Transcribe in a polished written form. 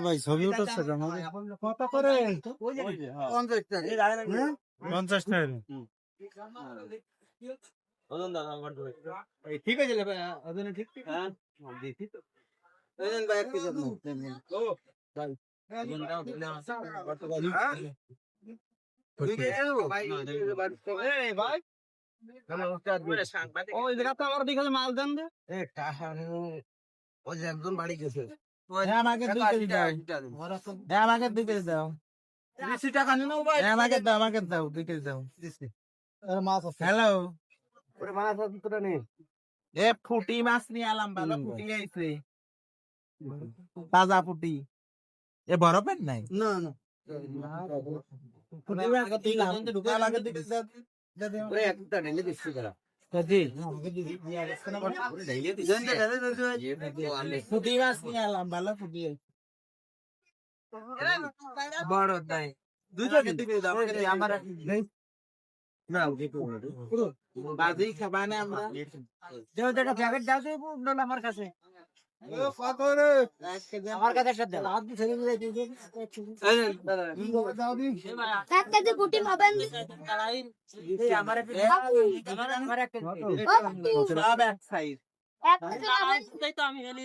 ভাই ছবি উঠছে কত করে 50 টাকা ওজন দাদা এই ঠিক আছে ওজন ঠিক ঠিক হ্যাঁ দেখি তো ওজন ভাই এক কেজি ও ভাই ওজন দাও দিলে কত গালি দুই কেজি ভাই এই ভাই ওই জায়গা তো আমার দিকে মাল দেন দে এ টাকা ওই যে একজন বাড়ি গেছে আমাকে 2 কেজি দাও আমাকে 2 কেজি দাও 20 টাকা নিও ভাই আমাকে দাও 2 কেজি দাও দিছি আর মাছ আছে হ্যালো ওরে মাছ আছে তোরা নে এ ফুটি মাছ নিয়ে আলাম ভালো ফুটি আইছে তাজা ফুটি এ বরফের নাই না না ফুটি মাছ দিলাম আমাকে 2 কেজি দাও ওরে একটা ঢেলে দিছি করা কাজি আমাকে দিদি নিয়ে আসছে না ওরে ঢেলে দিছি ফুটি মাছ নিয়ে আলাম ভালো ফুটি বড় তাই দুইটা দিবে দাও আমার না পুরো বাজি খাবানে আমরা দাও দাও প্যাকেট দাও তো আমার কাছে ও কত রে আমার কাছে একটা দাও হাত দিয়ে ছেড়ে দিয়ে দাও দি সাত কেজি পুটি খাবেন এই আমার একটা সব এক সাইজ এক কেজি খাবেন তাই তো আমি এনে